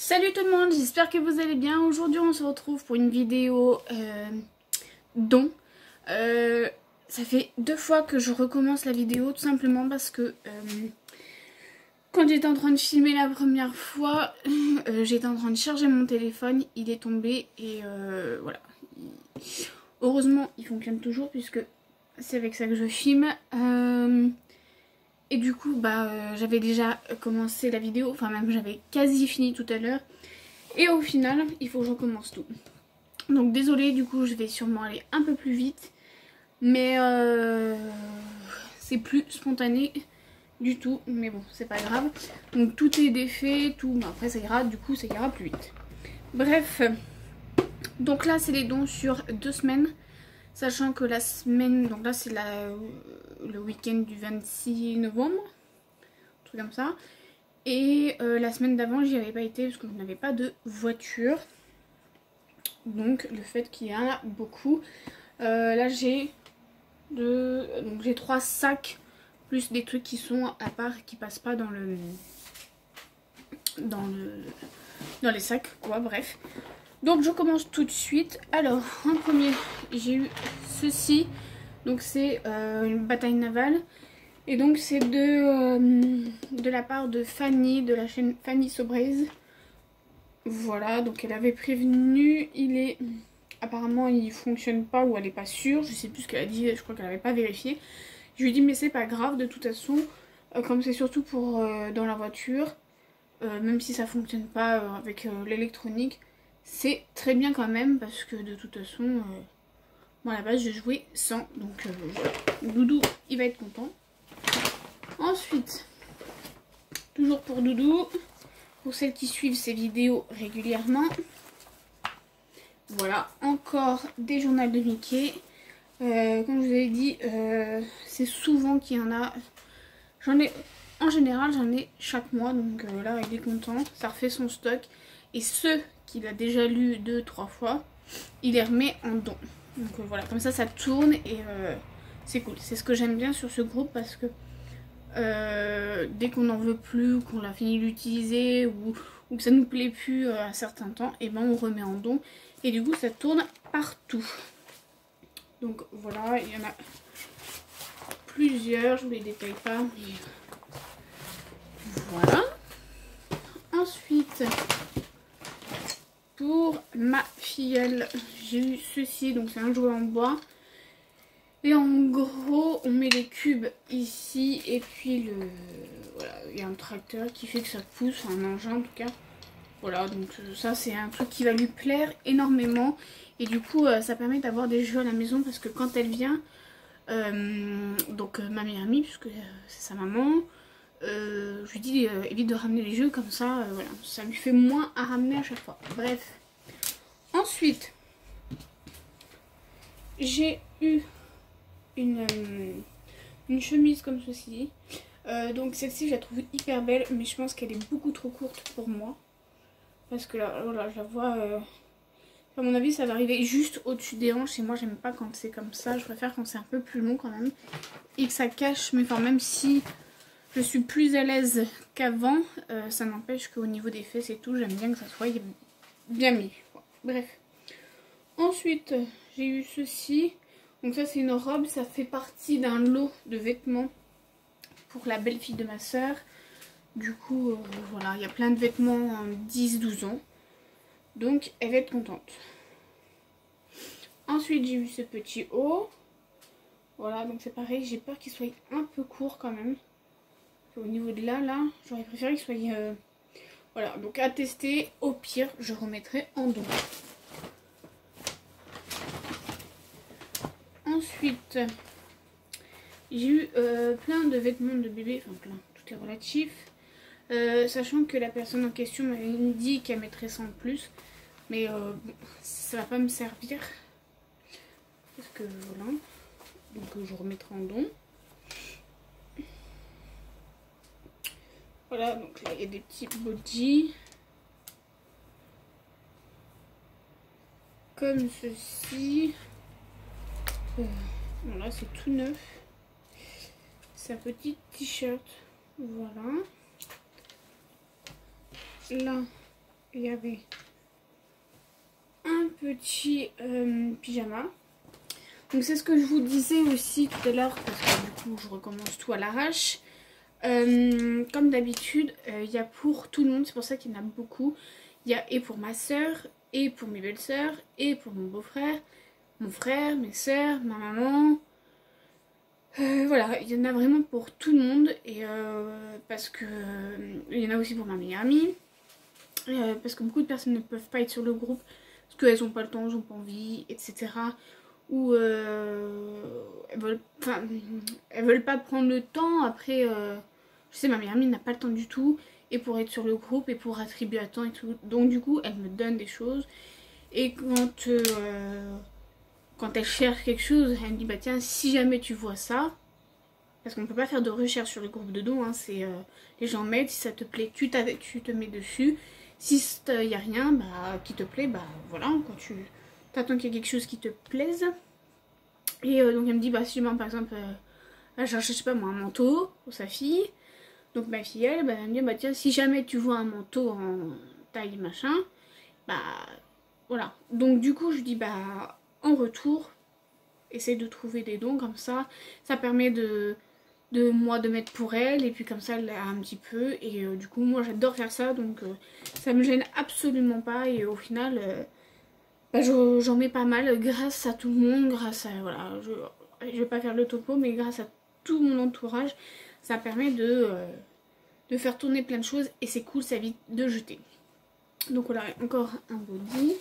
Salut tout le monde, j'espère que vous allez bien. Aujourd'hui on se retrouve pour une vidéo don. Ça fait 2 fois que je recommence la vidéo, tout simplement parce que quand j'étais en train de filmer la première fois, j'étais en train de charger mon téléphone, il est tombé et voilà. Heureusement il fonctionne toujours puisque c'est avec ça que je filme. Et du coup j'avais déjà commencé la vidéo, enfin même j'avais quasi fini tout à l'heure. Et au final il faut que je recommence tout. Donc désolée, du coup je vais sûrement aller un peu plus vite. Mais c'est plus spontané du tout. Mais bon, c'est pas grave. Donc tout est défait, tout. Mais après ça ira, du coup ça ira plus vite. Bref. Donc là c'est les dons sur 2 semaines. Sachant que la semaine, donc là c'est le week-end du 26 novembre. Un truc comme ça. Et la semaine d'avant j'y avais pas été parce que je n'avais pas de voiture. Donc le fait qu'il y en a beaucoup. Là j'ai 3 sacs plus des trucs qui sont à part, qui passent pas dans les sacs quoi, bref. Donc je commence tout de suite. Alors en premier j'ai eu ceci. Donc c'est une bataille navale. Et donc c'est de la part de Fanny, de la chaîne Fanny Sobraise. Voilà, donc elle avait prévenu, apparemment il fonctionne pas ou elle est pas sûre, je sais plus ce qu'elle a dit, je crois qu'elle avait pas vérifié. Je lui ai dit mais c'est pas grave de toute façon, comme c'est surtout pour dans la voiture, même si ça fonctionne pas avec l'électronique, c'est très bien quand même parce que de toute façon, moi à la base je jouais sans, donc voilà, Doudou il va être content. Ensuite, toujours pour Doudou, pour celles qui suivent ces vidéos régulièrement, voilà, encore des journaux de Mickey. Comme je vous avais dit, c'est souvent qu'il y en a. En général, j'en ai chaque mois, donc là, il est content. Ça refait son stock. Et ceux qu'il a déjà lus 2-3 fois, il les remet en don. Donc voilà, comme ça tourne et c'est cool. C'est ce que j'aime bien sur ce groupe parce que dès qu'on n'en veut plus, ou qu'on a fini d'utiliser ou que ça nous plaît plus à un certain temps, et ben on remet en don et du coup ça tourne partout. Donc voilà, il y en a plusieurs, je ne les détaille pas, mais voilà. Ensuite, pour ma filleule, j'ai eu ceci, donc c'est un jouet en bois. Et en gros, on met les cubes ici et puis voilà, il y a un tracteur qui fait que ça pousse, un engin en tout cas. Voilà, donc ça c'est un truc qui va lui plaire énormément. Et du coup, ça permet d'avoir des jeux à la maison parce que quand elle vient, donc ma meilleure amie, puisque c'est sa maman, je lui dis évite de ramener les jeux comme ça, voilà, ça lui fait moins à ramener à chaque fois. Bref. Ensuite, j'ai eu une chemise comme ceci. Donc celle-ci je la trouve hyper belle, mais je pense qu'elle est beaucoup trop courte pour moi. Parce que là, voilà, je la vois... à mon avis ça va arriver juste au-dessus des hanches. Et moi j'aime pas quand c'est comme ça. Je préfère quand c'est un peu plus long quand même. Et que ça cache, mais enfin même si je suis plus à l'aise qu'avant, ça n'empêche qu'au niveau des fesses et tout, j'aime bien que ça soit bien mis. Bref. Ensuite j'ai eu ceci. Donc ça c'est une robe, ça fait partie d'un lot de vêtements pour la belle-fille de ma soeur. Du coup voilà, il y a plein de vêtements en 10-12 ans. Donc elle va être contente. Ensuite j'ai eu ce petit haut. Voilà, donc c'est pareil, j'ai peur qu'il soit un peu court quand même. Au niveau de là, j'aurais préféré qu'il soit... Voilà, donc à tester, au pire je remettrai en dos. Ensuite, j'ai eu plein de vêtements de bébé, enfin plein, tout est relatif. Sachant que la personne en question m'avait dit qu'elle mettrait ça en plus. Mais bon, ça va pas me servir. Parce que voilà. Donc je remettrai en don. Voilà, donc là il y a des petits bodys. Comme ceci. Voilà, c'est tout neuf. C'est un petit t-shirt. Voilà. Là, il y avait un petit pyjama. Donc c'est ce que je vous disais aussi tout à l'heure, parce que du coup je recommence tout à l'arrache. Comme d'habitude, il y a pour tout le monde, c'est pour ça qu'il y en a beaucoup. Il y a et pour ma soeur, et pour mes belles-sœurs, et pour mon beau-frère, mon frère, mes soeurs, ma maman. Voilà, il y en a vraiment pour tout le monde. Et parce que il y en a aussi pour ma meilleure amie. Parce que beaucoup de personnes ne peuvent pas être sur le groupe parce qu'elles n'ont pas le temps, elles n'ont pas envie, etc. Ou elles veulent pas prendre le temps. Après, je sais, ma meilleure amie n'a pas le temps du tout. Et pour être sur le groupe et pour attribuer à temps et tout. Donc du coup, elle me donne des choses. Et quand elle cherche quelque chose, elle me dit, bah tiens, si jamais tu vois ça, parce qu'on ne peut pas faire de recherche sur le groupe de dos, hein, c'est les gens mettent, si ça te plaît, tu te mets dessus. Si il n'y a rien qui te plaît, bah voilà, quand tu attends qu'il y ait quelque chose qui te plaise. Et donc elle me dit, bah si par exemple, elle cherche, je sais pas moi, un manteau pour sa fille. Donc ma fille, elle me dit, bah tiens, si jamais tu vois un manteau en taille machin, bah voilà. Donc du coup, je dis, bah en retour, essaye de trouver des dons comme ça. Ça permet de moi de mettre pour elle, et puis comme ça elle a un petit peu, et du coup moi j'adore faire ça, donc ça me gêne absolument pas, et au final bah, j'en mets pas mal grâce à tout le monde, grâce à voilà, je vais pas faire le topo, mais grâce à tout mon entourage, ça permet de faire tourner plein de choses, et c'est cool, ça évite de jeter. Donc voilà, encore un body,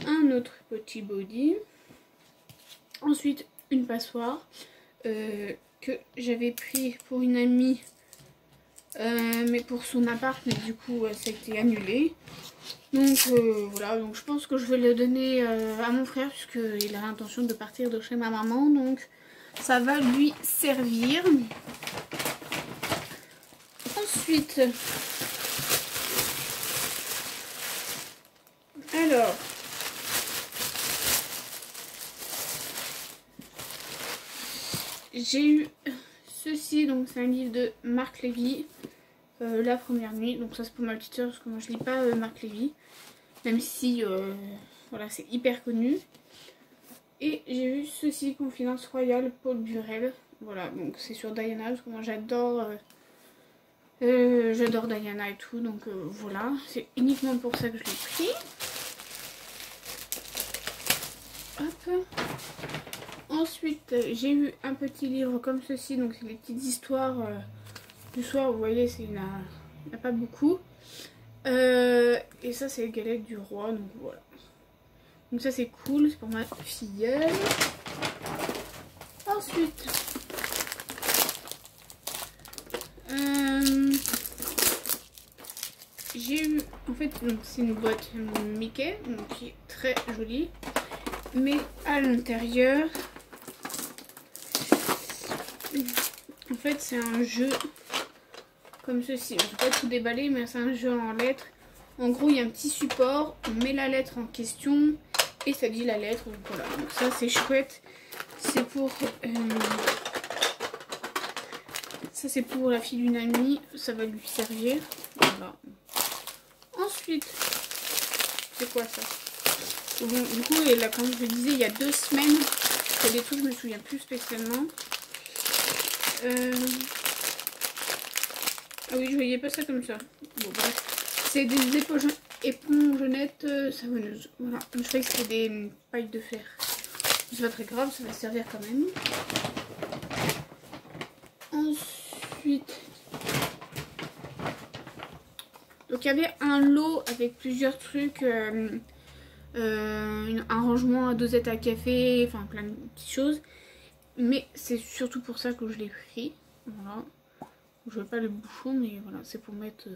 un autre petit body, ensuite une passoire que j'avais pris pour une amie, mais pour son appart, mais du coup ça a été annulé. Donc voilà, donc je pense que je vais le donner à mon frère, puisqu'il a l'intention de partir de chez ma maman, donc ça va lui servir. Ensuite, alors, j'ai eu ceci, donc c'est un livre de Marc Lévy, La première nuit. Donc ça c'est pour ma petite soeur, parce que moi je lis pas Marc Lévy, même si voilà, c'est hyper connu. Et j'ai eu ceci, Confidence Royale, Paul Burrell. Voilà, donc c'est sur Diana, parce que moi j'adore Diana et tout, donc voilà, c'est uniquement pour ça que je l'ai pris. Hop. Ensuite, j'ai eu un petit livre comme ceci, donc c'est les petites histoires du soir, vous voyez, il n'y en a pas beaucoup. Et ça, c'est les galettes du roi, donc voilà. Donc ça, c'est cool, c'est pour ma filleule. Ensuite, j'ai eu, en fait, c'est une boîte Mickey, donc qui est très jolie. Mais à l'intérieur, en fait, c'est un jeu comme ceci. Je ne vais pas tout déballer, mais c'est un jeu en lettres. En gros, il y a un petit support, on met la lettre en question et ça dit la lettre. Donc voilà, donc ça c'est chouette. C'est pour ça, c'est pour la fille d'une amie, ça va lui servir. Voilà. Ensuite, c'est quoi ça? Bon, du coup, et là, comme je le disais, il y a 2 semaines, c'est des trucs, je me souviens plus spécialement. Ah oui, je voyais pas ça comme ça. Bon, bref. C'est des épongenettes savonneuses. Voilà. Je croyais que c'était des pailles de fer. C'est pas très grave, ça va servir quand même. Ensuite, donc il y avait un lot avec plusieurs trucs. Un rangement à dosette à café, enfin plein de petites choses. Mais c'est surtout pour ça que je l'ai pris. Voilà. Je veux pas le bouchon, mais voilà, c'est pour mettre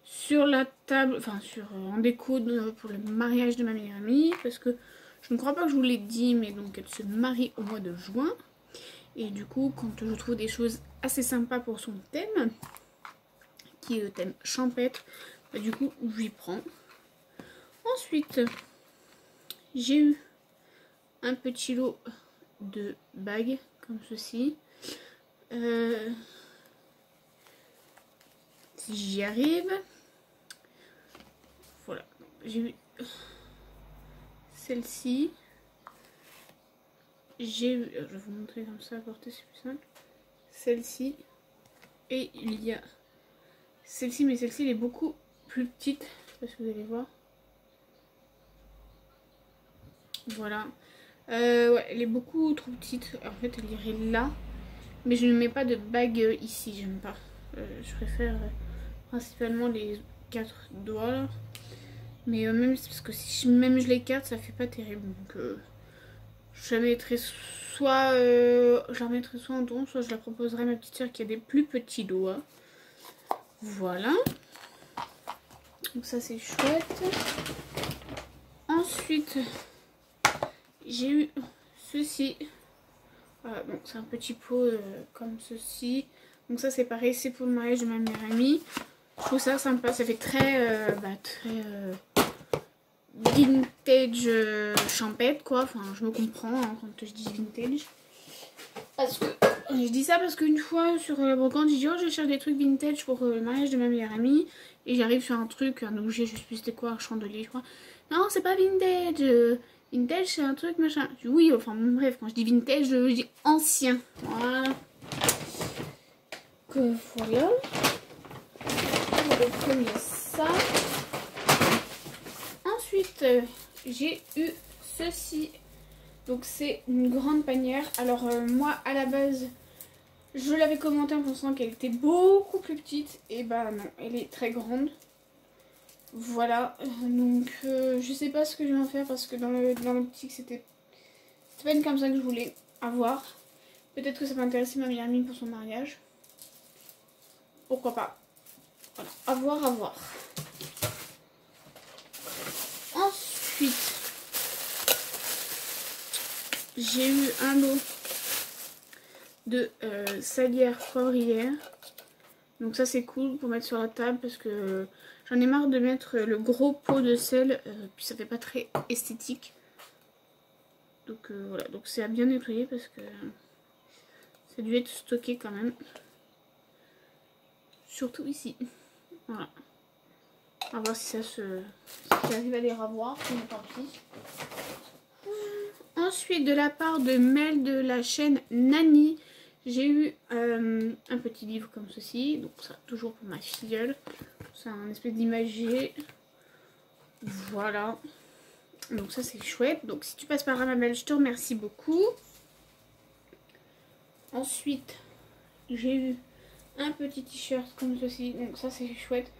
sur la table, enfin en déco pour le mariage de ma meilleure amie, parce que je ne crois pas que je vous l'ai dit, mais donc elle se marie au mois de juin, et du coup quand je trouve des choses assez sympas pour son thème, qui est le thème champêtre, bah, du coup je lui prends. Ensuite, j'ai eu un petit lot de bagues comme ceci. si j'y arrive. Voilà, j'ai eu celle-ci. J'ai eu, je vais vous montrer comme ça à porter, c'est plus simple. Celle-ci. Et il y a celle-ci, mais celle-ci elle est beaucoup plus petite. Je sais pas si vous allez voir. Voilà. Ouais, elle est beaucoup trop petite. En fait, elle irait là. Mais je ne mets pas de bague ici, j'aime pas. Je préfère principalement les 4 doigts là. Mais même parce que si même je l'écarte, ça fait pas terrible. Donc je la mettrai soit en don, soit je la proposerai à ma petite soeur qui a des plus petits doigts. Voilà. Donc ça c'est chouette. Ensuite, j'ai eu ceci. Voilà, donc c'est un petit pot comme ceci. Donc ça c'est pareil, c'est pour le mariage de ma meilleure amie. Je trouve ça sympa, ça fait très, vintage champêtre quoi. Enfin je me comprends hein, quand je dis vintage. Parce que je dis ça parce qu'une fois sur la brocante, j'ai dit oh je cherche des trucs vintage pour le mariage de ma meilleure amie. Et j'arrive sur un truc, un objet, je sais plus c'était quoi, un chandelier je crois. Non c'est pas vintage, vintage c'est un truc machin. Oui enfin bon, bref quand je dis vintage je dis ancien. Voilà. Que voilà. Le premier ça. Ensuite j'ai eu ceci. Donc c'est une grande panière. Alors moi à la base je l'avais commenté en pensant qu'elle était beaucoup plus petite. Et bah non, elle est très grande. Voilà, donc je sais pas ce que je vais en faire parce que dans l'optique c'était pas une comme ça que je voulais avoir. Peut-être que ça va intéresser ma meilleure amie pour son mariage. Pourquoi pas. Voilà, à voir, à voir. Ensuite, j'ai eu un lot de salière poivrière. Donc ça c'est cool pour mettre sur la table parce que j'en ai marre de mettre le gros pot de sel, puis ça fait pas très esthétique. Donc voilà, donc c'est à bien nettoyer parce que ça a dû être stocké quand même. Surtout ici. Voilà. On va voir si ça si j'arrive à les revoir, sinon tant pis. Ensuite, de la part de Mel de la chaîne Nani, j'ai eu un petit livre comme ceci. Donc ça, toujours pour ma filleule. C'est un espèce d'imagier. Voilà. Donc ça, c'est chouette. Donc si tu passes par là, ma belle, je te remercie beaucoup. Ensuite, j'ai eu un petit t-shirt comme ceci. Donc ça, c'est chouette.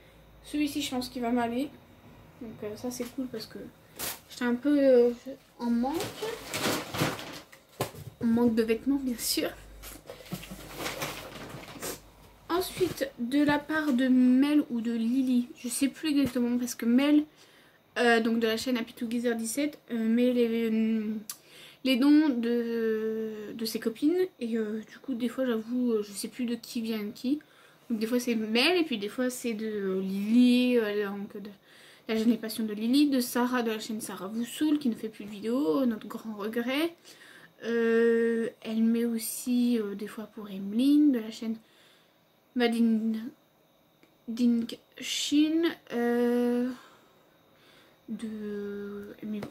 Celui-ci, je pense qu'il va m'aller. Donc ça, c'est cool parce que j'étais un peu en manque. En manque de vêtements, bien sûr. Ensuite, de la part de Mel ou de Lily, je sais plus exactement parce que Mel, donc de la chaîne Happy Together 17, met les dons de ses copines. Et du coup, des fois, j'avoue, je sais plus de qui vient qui. Donc des fois, c'est Mel et puis des fois, c'est de Lily, donc de la chaîne Les Passions de Lily, de Sarah de la chaîne Sarah vous saoule qui ne fait plus de vidéos, notre grand regret. Elle met aussi des fois pour Emeline de la chaîne Madine Dink Shin.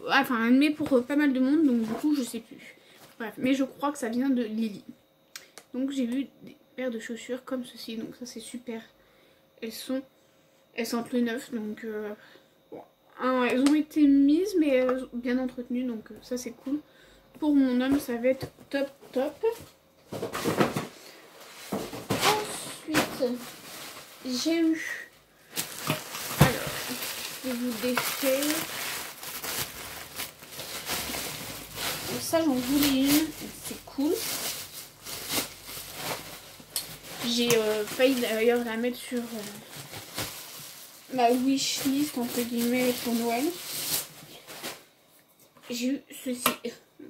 Enfin, elle met pour pas mal de monde, donc du coup, je sais plus. Bref, mais je crois que ça vient de Lily. Donc, j'ai vu des paires de chaussures comme ceci, donc ça, c'est super. Elles sentent le neuf, donc bon, elles ont été mises, mais bien entretenues, donc ça, c'est cool. Pour mon homme, ça va être top top. Ensuite, j'ai eu... Alors, je vais vous défaire. Donc ça, j'en voulais une. C'est cool. J'ai failli d'ailleurs la mettre sur ma wishlist, entre guillemets, pour Noël. J'ai eu ceci.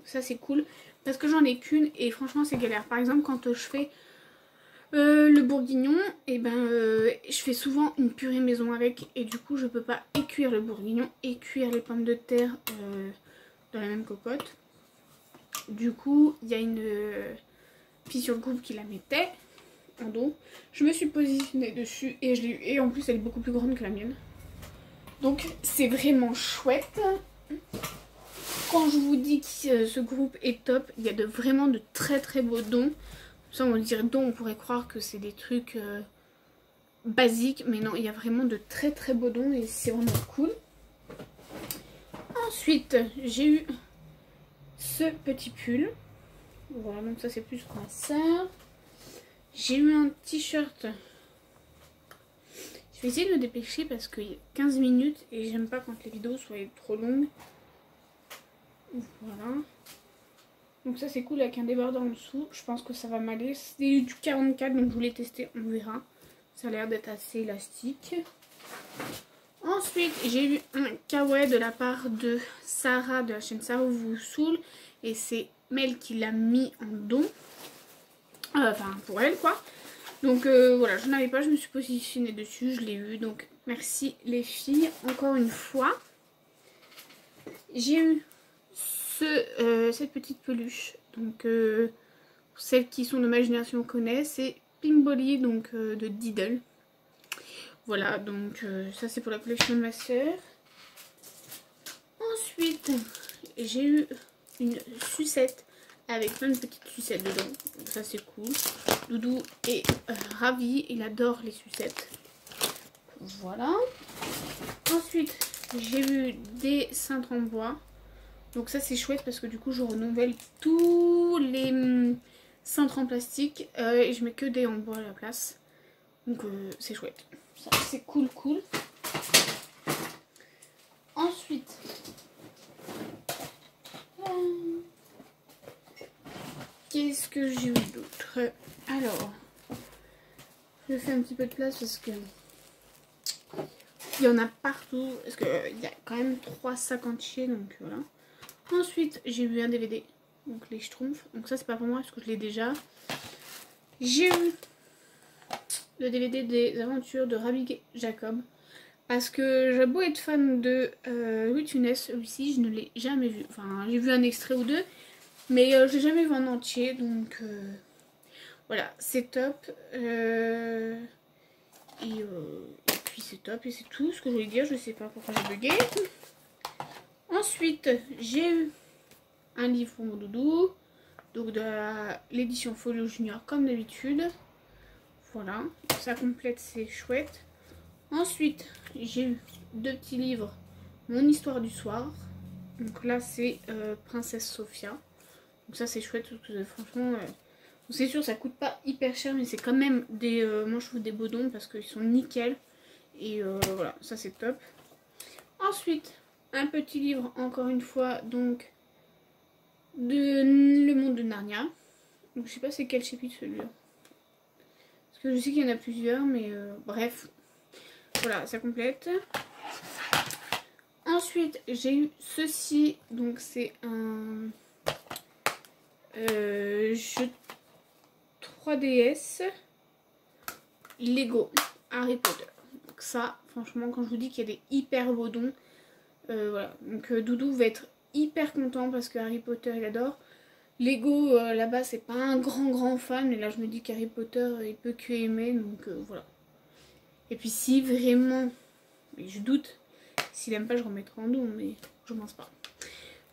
Ça c'est cool parce que j'en ai qu'une et franchement c'est galère. Par exemple quand je fais le bourguignon, et je fais souvent une purée maison avec et du coup je peux pas cuire le bourguignon et cuire les pommes de terre dans la même cocotte. Du coup il y a une fille sur le groupe qui la mettait en dos. Je me suis positionnée dessus et je l'ai eu. Et en plus elle est beaucoup plus grande que la mienne. Donc c'est vraiment chouette. Quand je vous dis que ce groupe est top, il y a vraiment de très beaux dons. Ça on dirait dons, on pourrait croire que c'est des trucs basiques. Mais non, il y a vraiment de très beaux dons et c'est vraiment cool. Ensuite, j'ai eu ce petit pull. Voilà, donc ça c'est plus pour ma soeur. J'ai eu un t-shirt. Je vais essayer de me dépêcher parce qu'il y a 15 minutes et j'aime pas quand les vidéos soient trop longues. Voilà. Donc ça c'est cool avec un débardeur en dessous. Je pense que ça va m'aller. C'est du 44 donc je voulais tester, on verra. Ça a l'air d'être assez élastique. Ensuite j'ai eu un kawaii de la part de Sarah de la chaîne Sarah vous saoule. Et c'est Mel qui l'a mis en don. Enfin pour elle quoi. Donc voilà, je n'en avais pas, je me suis positionnée dessus, je l'ai eu. Donc merci les filles, encore une fois. J'ai eu cette petite peluche. Donc pour celles qui sont de ma génération connaissent, c'est Pimboli donc de Diddle. Voilà, donc ça c'est pour la collection de ma soeur. Ensuite, j'ai eu une sucette avec plein de petites sucettes dedans. Donc ça c'est cool. Doudou est ravi, il adore les sucettes. Voilà. Ensuite, j'ai eu des cintres en bois. Donc ça c'est chouette parce que du coup je renouvelle tous les cintres en plastique et je mets que des en bois à la place. Donc c'est chouette. Ça c'est cool. Ensuite, qu'est-ce que j'ai eu d'autre? Alors, je fais un petit peu de place parce que il y en a partout. Parce qu'il y a quand même 3 sacs entiers. Donc voilà. Ensuite, j'ai eu un DVD. Donc les Schtroumpfs. Donc ça, c'est pas pour moi parce que je l'ai déjà. J'ai eu le DVD des aventures de Rabbi Jacob. Parce que j'ai beau être fan de Louis de Funès, celui-ci, je ne l'ai jamais vu. Enfin, j'ai vu un extrait ou deux. Mais je l'ai jamais vu en entier. Donc voilà, c'est top. Et puis c'est top et c'est tout ce que je voulais dire. Je sais pas pourquoi j'ai bugué. Ensuite, j'ai eu un livre pour mon doudou. Donc de l'édition Folio Junior comme d'habitude. Voilà, ça complète, c'est chouette. Ensuite, j'ai eu 2 petits livres. Mon histoire du soir. Donc là, c'est Princesse Sophia. Donc ça, c'est chouette. Parce que, franchement, c'est sûr, ça coûte pas hyper cher. Mais c'est quand même des... moi, je trouve des beaux dons parce qu'ils sont nickel. Et voilà, ça, c'est top. Ensuite, un petit livre, encore une fois, donc... de Le Monde de Narnia. Donc je sais pas c'est quel chapitre celui-là. Parce que je sais qu'il y en a plusieurs, mais bref. Voilà, ça complète. Ensuite, j'ai eu ceci. Donc c'est un jeu 3DS Lego Harry Potter. Donc ça, franchement, quand je vous dis qu'il y a des hyper beaux dons, voilà. Donc Doudou va être hyper content parce que Harry Potter il adore. Lego là-bas c'est pas un grand fan, mais là je me dis qu'Harry Potter il peut que aimer, donc voilà. Et puis si vraiment, mais je doute, s'il aime pas je remettrai en don, mais je pense pas.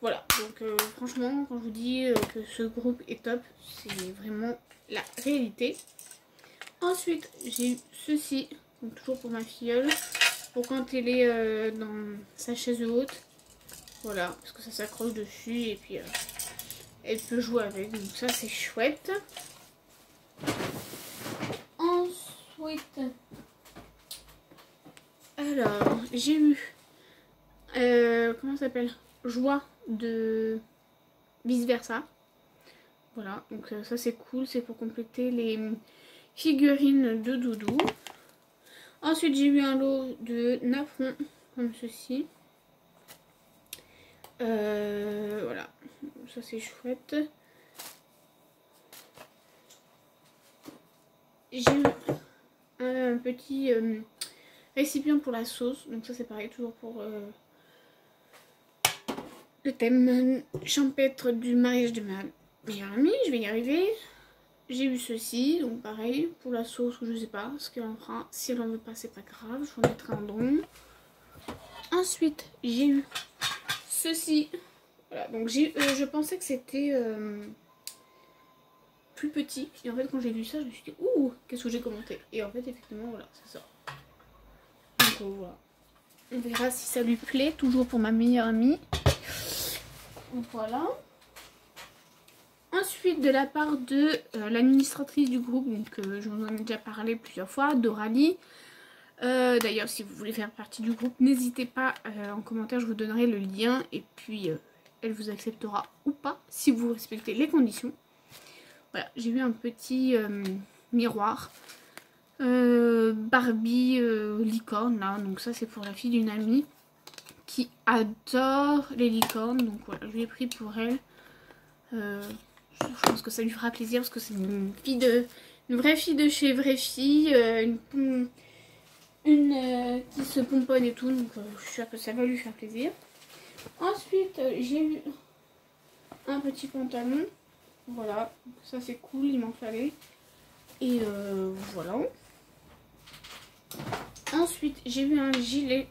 Voilà, donc franchement quand je vous dis que ce groupe est top, c'est vraiment la réalité. Ensuite j'ai eu ceci, donc toujours pour ma filleule, pour quand elle est dans sa chaise haute. Voilà, parce que ça s'accroche dessus et puis elle peut jouer avec, donc ça c'est chouette. Ensuite, alors j'ai eu, comment ça s'appelle, Joie de Vice Versa. Voilà, donc ça c'est cool, c'est pour compléter les figurines de Doudou. Ensuite j'ai eu un lot de napperons comme ceci. Voilà, ça c'est chouette. J'ai eu un petit récipient pour la sauce, donc ça c'est pareil, toujours pour le thème champêtre du mariage de ma meilleure amie, je vais y arriver. j'ai eu ceci, donc pareil, pour la sauce ou je sais pas ce qu'elle en fera. Si elle en veut pas, c'est pas grave, je vais en mettre un don. Ensuite, j'ai eu ceci. Voilà, donc je pensais que c'était plus petit. Et en fait, quand j'ai vu ça, je me suis dit, ouh, qu'est-ce que j'ai commenté? Et en fait, effectivement, voilà, c'est ça. Donc voilà. On verra si ça lui plaît, toujours pour ma meilleure amie. Voilà. Ensuite, de la part de l'administratrice du groupe, donc je vous en ai déjà parlé plusieurs fois, Doralie. D'ailleurs, si vous voulez faire partie du groupe, n'hésitez pas en commentaire, je vous donnerai le lien. Et puis, elle vous acceptera ou pas, si vous respectez les conditions. Voilà, j'ai eu un petit miroir. Barbie licorne, là. Donc ça, c'est pour la fille d'une amie qui adore les licornes. Donc voilà, je l'ai pris pour elle. Je pense que ça lui fera plaisir parce que c'est une vraie fille de chez vraie fille, qui se pomponne et tout, donc je suis sûre que ça va lui faire plaisir. Ensuite, j'ai eu un petit pantalon, voilà, ça c'est cool, il m'en fallait. Et voilà. Ensuite, j'ai eu un gilet,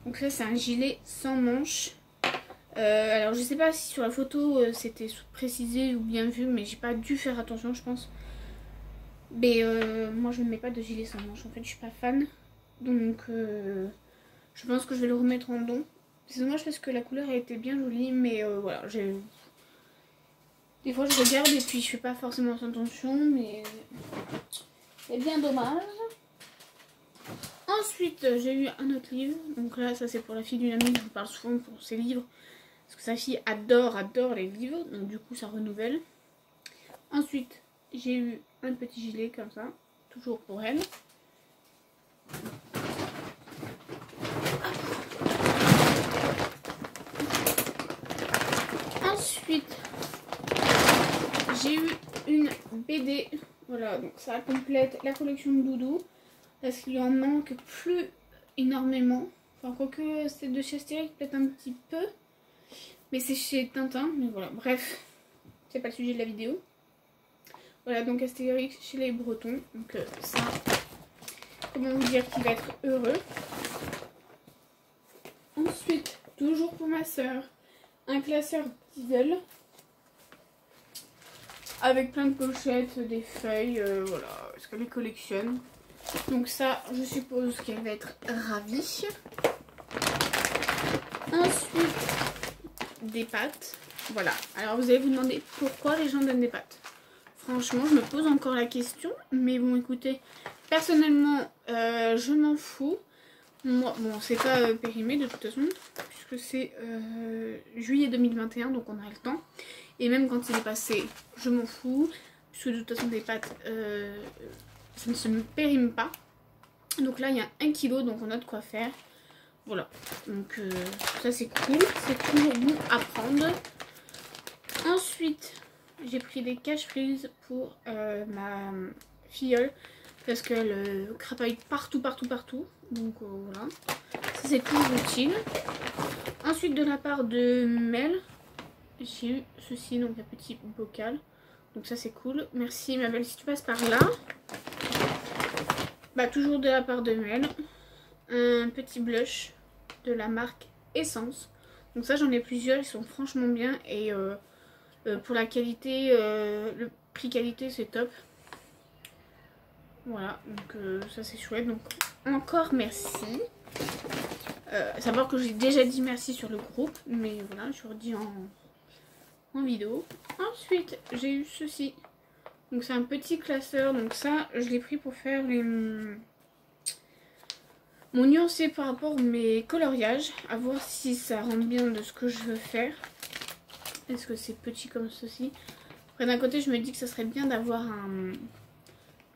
donc ça c'est un gilet sans manches. Alors je sais pas si sur la photo c'était précisé ou bien vu, mais j'ai pas dû faire attention je pense. Mais moi je ne mets pas de gilet sans manches, en fait je suis pas fan. Donc je pense que je vais le remettre en don. C'est dommage parce que la couleur a été bien jolie, mais voilà, des fois je regarde et puis je fais pas forcément attention, mais c'est bien dommage. Ensuite j'ai eu un autre livre, donc là ça c'est pour la fille d'une amie, je vous parle souvent pour ses livres. Parce que sa fille adore les livres, donc du coup ça renouvelle. Ensuite, j'ai eu un petit gilet comme ça, toujours pour elle. Ensuite, j'ai eu une BD, voilà, donc ça complète la collection de Doudou. Parce qu'il en manque plus énormément. Enfin, quoique c'est de chez Astérix, peut-être un petit peu. Mais c'est chez Tintin, mais voilà, bref, c'est pas le sujet de la vidéo. Voilà, donc Astérix chez les Bretons, donc ça, comment vous dire qu'il va être heureux. Ensuite, toujours pour ma soeur, un classeur diesel. Avec plein de pochettes, des feuilles, voilà, parce qu'elle les collectionne. Donc ça, je suppose qu'elle va être ravie. Ensuite, des pâtes. Voilà. Alors vous allez vous demander pourquoi les gens donnent des pâtes. Franchement, je me pose encore la question. Mais bon, écoutez, personnellement, je m'en fous. Moi, bon, c'est pas périmé de toute façon, puisque c'est juillet 2021, donc on a le temps. Et même quand il est passé, je m'en fous, puisque de toute façon des pâtes, ça ne se périme pas. Donc là, il y a 1 kg, donc on a de quoi faire. Voilà, donc ça c'est cool, c'est toujours bon à prendre. Ensuite, j'ai pris des cache-prises pour ma filleule parce qu'elle crapaille partout. Donc voilà, ça c'est toujours utile. Ensuite, de la part de Mel, j'ai eu ceci, donc un petit bocal. Donc ça c'est cool. Merci ma belle si tu passes par là. Bah toujours de la part de Mel. Un petit blush de la marque Essence. Donc ça j'en ai plusieurs, ils sont franchement bien. Et pour la qualité, le prix qualité c'est top. Voilà, donc ça c'est chouette. Donc encore merci. Savoir que j'ai déjà dit merci sur le groupe. Mais voilà, je redis en vidéo. Ensuite j'ai eu ceci. Donc c'est un petit classeur. Donc ça je l'ai pris pour faire mon nuancé par rapport à mes coloriages. À voir si ça rentre bien de ce que je veux faire. Est-ce que c'est petit comme ceci? Après d'un côté je me dis que ça serait bien d'avoir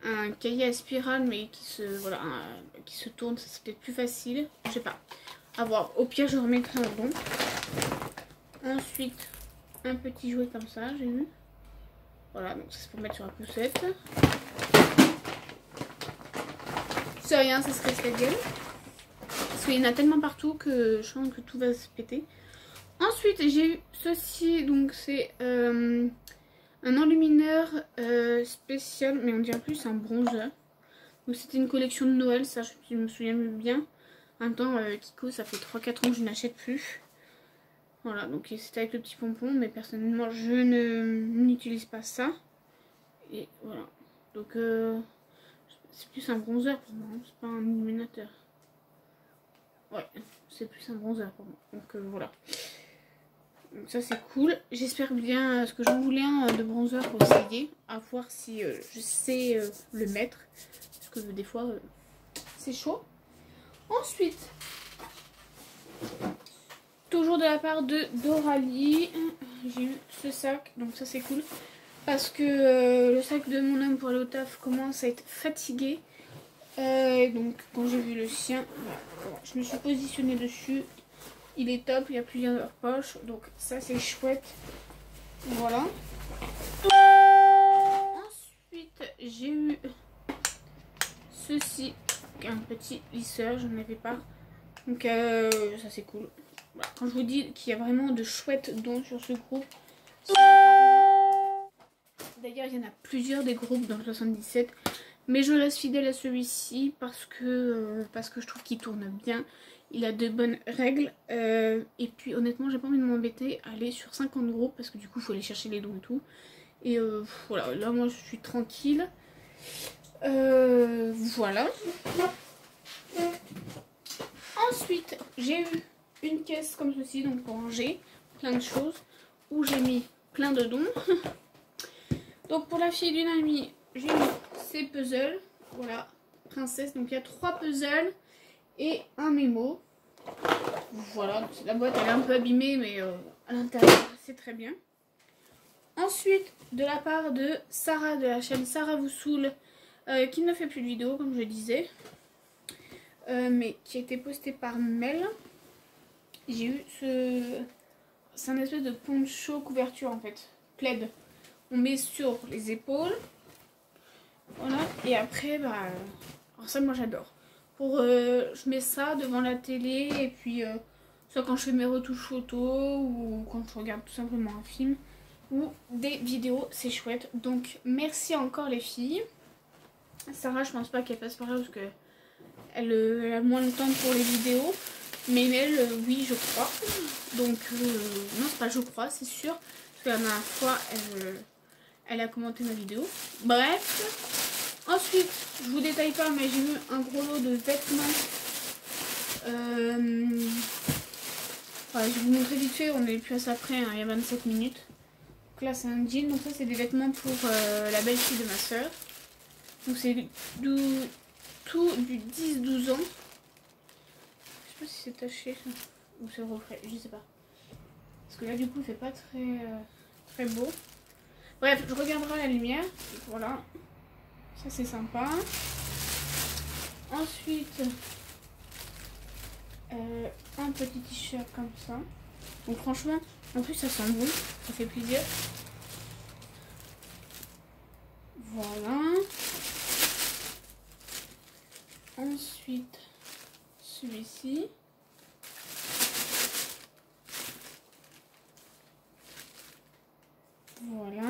un cahier à spirale mais qui se, voilà, qui se tourne. Ça serait peut-être plus facile. Je sais pas. À voir. Au pire je remettrai un bon. Ensuite un petit jouet comme ça j'ai eu. Voilà, donc ça c'est pour mettre sur la poussette. C'est rien, ça se casse la gueule. Parce qu'il y en a tellement partout que je sens que tout va se péter. Ensuite j'ai eu ceci, donc c'est un enlumineur spécial, mais on dirait plus un bronzer. Donc c'était une collection de Noël, ça je me souviens bien. En même temps, Kiko, ça fait 3-4 ans que je n'achète plus. Voilà, donc c'était avec le petit pompon, mais personnellement je n'utilise pas ça. Et voilà, donc c'est plus un bronzer pour moi, hein, c'est pas un illuminateur. Ouais, c'est plus un bronzer pour moi, donc voilà. Donc ça c'est cool, j'espère bien, parce que j'en voulais un de bronzer pour essayer, à voir si je sais le mettre, parce que des fois c'est chaud. Ensuite, toujours de la part de Doralie, j'ai eu ce sac, donc ça c'est cool. Parce que le sac de mon homme pour aller au taf commence à être fatigué. Donc quand j'ai vu le sien, voilà, je me suis positionnée dessus. Il est top, il y a plusieurs poches. Donc ça c'est chouette. Voilà. Ensuite j'ai eu ceci, un petit lisseur, je n'en avais pas. Donc ça c'est cool. Voilà. Quand je vous dis qu'il y a vraiment de chouettes dons sur ce groupe. D'ailleurs, il y en a plusieurs des groupes dans le 77. Mais je reste fidèle à celui-ci parce que je trouve qu'il tourne bien. Il a de bonnes règles. Et puis honnêtement, j'ai pas envie de m'embêter à aller sur 50 groupes. Parce que du coup, il faut aller chercher les dons et tout. Et voilà, là moi je suis tranquille. Voilà. Ensuite, j'ai eu une caisse comme ceci, donc pour ranger plein de choses. Où j'ai mis plein de dons. Donc pour la fille d'une amie, j'ai eu ces puzzles. Voilà, princesse. Donc il y a 3 puzzles et un mémo. Voilà, la boîte elle est un peu abîmée, mais à l'intérieur c'est très bien. Ensuite, de la part de Sarah de la chaîne Sarah vous saoule, qui ne fait plus de vidéos comme je disais, mais qui a été postée par Mel. J'ai eu ce... C'est un espèce de poncho couverture en fait, plaid. On met sur les épaules. Voilà. Et après, bah... alors ça, moi, j'adore. Je mets ça devant la télé. Et puis, soit quand je fais mes retouches photos. Ou quand je regarde tout simplement un film. Ou des vidéos. C'est chouette. Donc, merci encore les filles. Sarah, je pense pas qu'elle passe par là. Parce que elle a moins de temps pour les vidéos. Mais elle, oui, je crois. Donc, non, c'est pas je crois, c'est sûr. Parce que la dernière fois, elle a commenté ma vidéo. Bref. Ensuite, je vous détaille pas, mais j'ai eu un gros lot de vêtements. Voilà, je vais vous montrer vite fait, on est plus à ça près, hein, il y a 27 minutes. Donc là, c'est un jean. Donc ça, c'est des vêtements pour la belle-fille de ma soeur. Donc c'est tout du 10-12 ans. Je sais pas si c'est taché ou c'est refait, je sais pas. Parce que là, du coup, il fait pas très beau. Bref, je regarderai la lumière. Voilà. Ça, c'est sympa. Ensuite, un petit t-shirt comme ça. Donc, franchement, en plus, ça sent bon. Ça fait plaisir. Voilà. Ensuite, celui-ci. Voilà.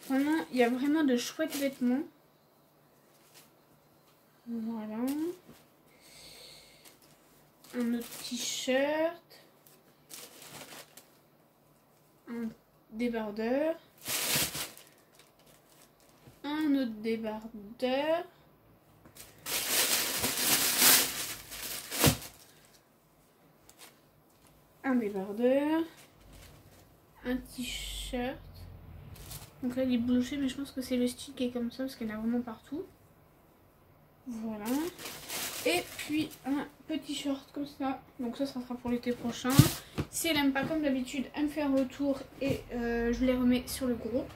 Vraiment, il y a vraiment de chouettes vêtements. Voilà. Un autre t-shirt. Un débardeur. Un autre débardeur. Un débardeur. Un t-shirt. Donc là il est bouché, mais je pense que c'est le style qui est comme ça parce qu'il y en a vraiment partout. Voilà. Et puis un petit short comme ça. Donc ça sera pour l'été prochain. Si elle aime pas comme d'habitude, elle me fait un retour et je les remets sur le groupe.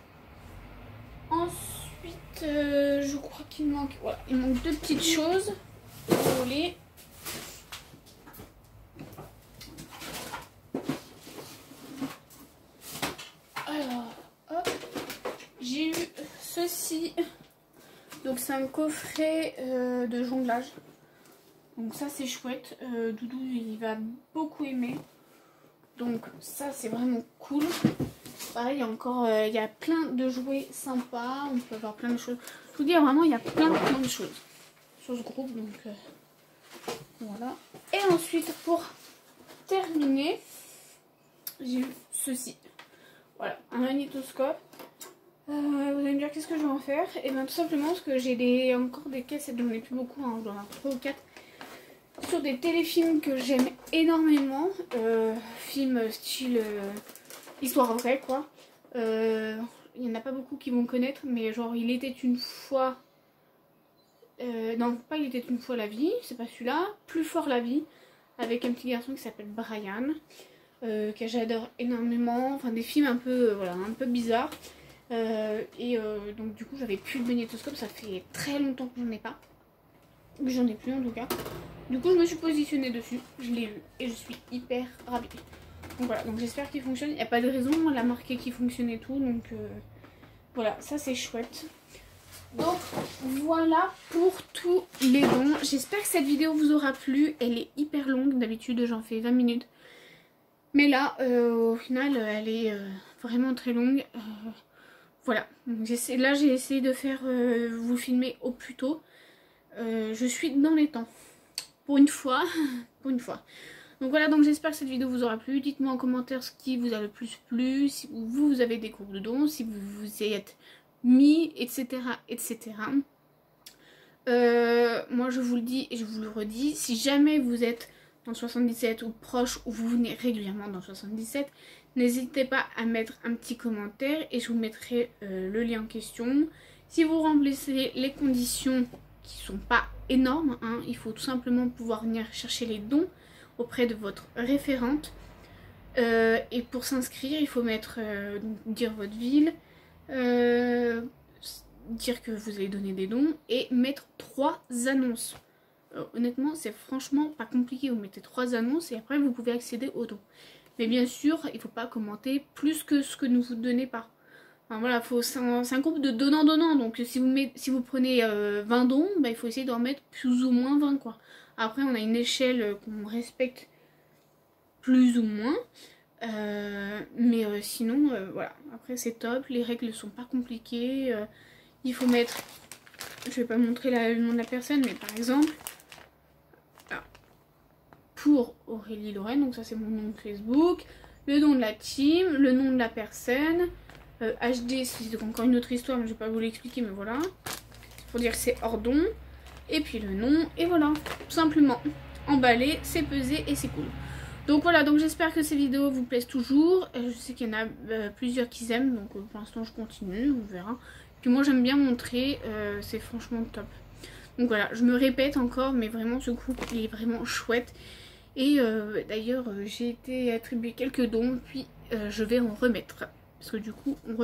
Ensuite, je crois qu'il manque... Voilà, il manque 2 petites choses. Désolée. Alors, hop. J'ai eu ceci. Donc c'est un coffret de jonglage. Donc ça c'est chouette. Doudou il va beaucoup aimer. Donc ça c'est vraiment cool. pareil, il y a encore il y a plein de jouets sympas. On peut avoir plein de choses. Je vous dis vraiment, il y a plein de choses sur ce groupe. Donc voilà. Et ensuite, pour terminer, j'ai eu ceci. Voilà, un magnétoscope. Vous allez me dire qu'est-ce que je vais en faire? Et bien tout simplement parce que j'ai encore des caisses, et j'en ai plus beaucoup, hein, j'en ai 3 ou 4. Sur des téléfilms que j'aime énormément. Films style histoire vraie quoi. Il n'y en a pas beaucoup qui vont connaître, mais genre Il était une fois... non, pas Il était une fois la vie, c'est pas celui-là. Plus fort la vie, avec un petit garçon qui s'appelle Brian. Que j'adore énormément. Enfin des films un peu, voilà, un peu bizarres. Donc du coup j'avais plus de magnétoscope, ça fait très longtemps que j'en ai pas. J'en ai plus en tout cas. Du coup je me suis positionnée dessus, je l'ai eu et je suis hyper ravie. Donc voilà, donc j'espère qu'il fonctionne. Il n'y a pas de raison, elle a marqué qu'il fonctionne et tout. Donc voilà, ça c'est chouette. Donc voilà pour tous les dons. J'espère que cette vidéo vous aura plu. Elle est hyper longue, d'habitude j'en fais 20 minutes. Mais là, au final, elle est vraiment très longue. Voilà, donc là j'ai essayé de faire vous filmer au plus tôt. Je suis dans les temps. Pour une fois. Pour une fois. Donc voilà, donc j'espère que cette vidéo vous aura plu. Dites-moi en commentaire ce qui vous a le plus plu. Si vous avez des cours de dons, si vous vous y êtes mis, etc. etc. Moi je vous le dis et je vous le redis. Si jamais vous êtes dans le 77 ou proche ou vous venez régulièrement dans le 77, n'hésitez pas à mettre un petit commentaire et je vous mettrai le lien en question. Si vous remplissez les conditions qui sont pas énormes, hein, il faut tout simplement pouvoir venir chercher les dons auprès de votre référente. Et pour s'inscrire, il faut mettre dire votre ville, dire que vous allez donner des dons et mettre 3 annonces. Honnêtement, c'est franchement pas compliqué. Vous mettez 3 annonces et après vous pouvez accéder aux dons. Mais bien sûr, il ne faut pas commenter plus que ce que nous vous donnez pas. Enfin, voilà, c'est un groupe de donnant-donnant. Donc si vous prenez 20 dons, bah, il faut essayer d'en mettre plus ou moins 20 quoi. Après, on a une échelle qu'on respecte plus ou moins. Sinon, voilà. Après, c'est top. Les règles ne sont pas compliquées. Il faut mettre... Je vais pas montrer le nom de la personne, mais par exemple... pour Aurélie Lorraine, donc ça c'est mon nom de Facebook, le nom de la team, le nom de la personne, HD c'est encore une autre histoire mais je vais pas vous l'expliquer mais voilà, pour dire que c'est hors don, et puis le nom, et voilà, tout simplement, emballé, c'est pesé et c'est cool. Donc voilà, donc j'espère que ces vidéos vous plaisent toujours, je sais qu'il y en a plusieurs qui aiment, donc pour l'instant je continue, on verra. Puis moi j'aime bien montrer, c'est franchement top. Donc voilà, je me répète encore, mais vraiment ce groupe il est vraiment chouette. Et d'ailleurs j'ai été attribuer quelques dons, puis je vais en remettre. Parce que du coup on